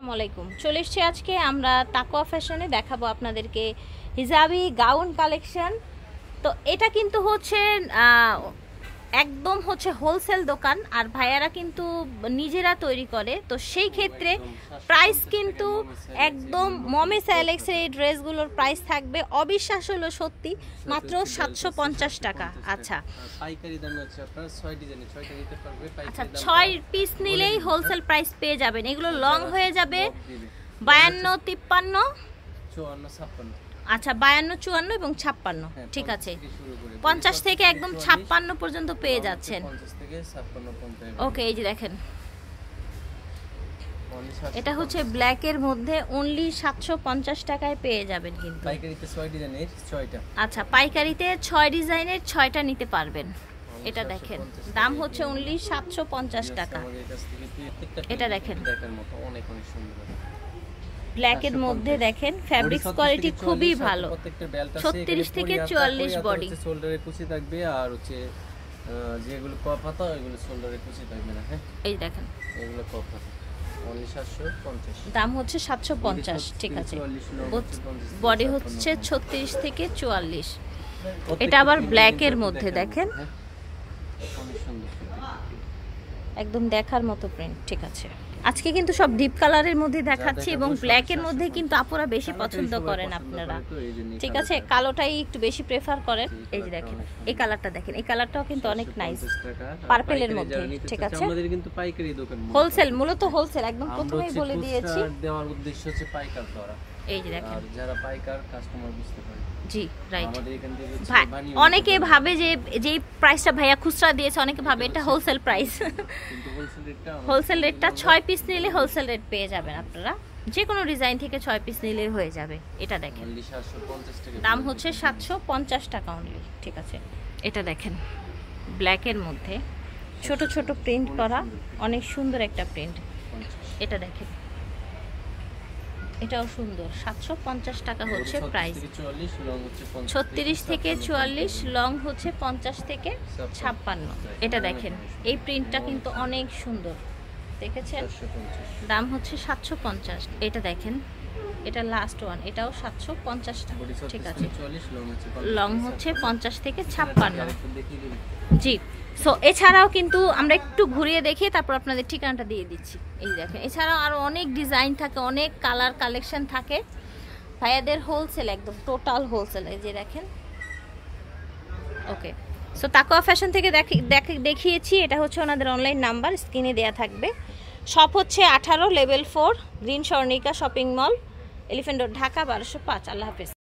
আসসালামু আলাইকুম। চলে এসেছি আজকে আমরা তাকওয়া ফ্যাশনে দেখাবো আপনাদেরকে হিজাবি গাউন কালেকশন। তো এটা কিন্তু হচ্ছে একদম হচ্ছে হোলসেল দোকান, আর ভাইয়ারা কিন্তু নিজেরা তৈরি করে। তো সেই ক্ষেত্রে প্রাইস কিন্তু একদম মমে স্যালেক্সের এই ড্রেসগুলোর প্রাইস থাকবে অবিশ্বাস হলো সত্যি মাত্র 750 টাকা। আচ্ছা, পাইকারি দামে আছে আপনারা 6 ডিজাইনে 6টা নিতে পারবে। আচ্ছা, 6 পিস নিলেই হোলসেল প্রাইস পেয়ে যাবেন। এগুলো লং হয়ে যাবে 52, 53, 54, 56। আচ্ছা, 52, 54 এবং 56। ঠিক আছে, 50 থেকে একদম 56 পর্যন্ত পেয়ে যাচ্ছেন। 50 থেকে 56 পর্যন্ত। ওকে, এই যে দেখেন, এটা হচ্ছে ব্ল্যাকের মধ্যে অনলি 750 টাকায় পেয়ে যাবেন। কিন্তু পাইকারিতে 6 ডিজাইনের 6টা। আচ্ছা, পাইকারিতে 6 ডিজাইনের 6টা নিতে পারবেন। এটা দেখেন, দাম হচ্ছে অনলি 750 টাকা। এটা দেখেন, দেখার মতো অনেক অনেক সুন্দর ব্ল্যাকের মধ্যে দেখেন, ফ্যাব্রিক্স কোয়ালিটি খুবই ভালো। প্রত্যেকটা বেল্ট আছে 36 থেকে 44 বডি, শোল্ডারে কুচি থাকবে, আর হচ্ছে যেগুলো কপ হাতা ওইগুলো শোল্ডারে কুচি থাকবে না। হ্যাঁ, এই দেখেন, এগুলো কপ হাতা অনলি 750, দাম হচ্ছে 750। ঠিক আছে, বডি হচ্ছে 36 থেকে 44। এটা আবার ব্ল্যাকের মধ্যে দেখেন, একদম দেখার মতো প্রিন্ট। ঠিক আছে, আজকে কিন্তু সব ডিপ কালারের মধ্যে দেখাচ্ছি এবং ব্ল্যাকের মধ্যে কিন্তু আপুরা বেশি পছন্দ করেন আপনারা। ঠিক আছে, কালোটাই একটু বেশি প্রেফার করেন। এই যে দেখেন, এই কালারটা দেখেন, এই কালারটাও কিন্তু অনেক নাইস, পার্পলের মধ্যে। ঠিক আছে, আমাদের কিন্তু পাইকারি দোকান, হোলসেল, মূলত হোলসেল, একদম প্রথমেই বলে দিয়েছি। দেওয়ার উদ্দেশ্য হচ্ছে পাইকার ধরা। এই যে দেখেন, আর যারা পাইকার কাস্টমার বুঝতে পারে। জি, রাইট। আমাদের এখান থেকে অনেকে ভাবে যে যেই প্রাইসটা ভাইয়া খুচরা দিয়েছে, অনেকে ভাবে এটা হোলসেল প্রাইস, কিন্তু হোলসেল রেটটা 6 পিস নিলে হোলসেল রেট পেয়ে যাবেন আপনারা। যে কোনো ডিজাইন থেকে 6 পিস নিলে হয়ে যাবে। এটা দেখেন, দাম হচ্ছে 750 টাকা অনলি। ঠিক আছে, এটা দেখেন, ব্ল্যাকের মধ্যে ছোট ছোট প্রিন্ট করা, অনেক সুন্দর একটা প্রিন্ট। এটা দেখেন, এটাও সুন্দর। 750 টাকা হচ্ছে প্রাইস। 36 থেকে 44, লং হচ্ছে 50 থেকে 56। এটা দেখেন, এই প্রিন্টটা কিন্তু অনেক সুন্দর, দেখেছেন? দাম হচ্ছে 750। এটা দেখেন, এটা লাস্ট ওয়ান, এটাও 750 টাকা। ঠিক আছে, লং হচ্ছে 50 থেকে 56। জি। সো এছাড়াও কিন্তু আমরা একটু ঘুরিয়ে দেখি, তারপর আপনাদের ঠিকানাটা দিয়ে দিচ্ছি। এই দেখেন, এছাড়াও আরও অনেক ডিজাইন থাকে, অনেক কালার কালেকশন থাকে ভাইয়াদের, হোলসেল, একদম টোটাল হোলসেল। এই যে দেখেন। ওকে, সো তাকওয়া ফ্যাশন থেকে দেখিয়েছি। এটা হচ্ছে ওনাদের অনলাইন নাম্বার, স্ক্রিনে দেওয়া থাকবে। শপ হচ্ছে 18 level 4, green Swarnika shopping mall, elephant road, Dhaka 1205। আল্লাহ হাফেজ।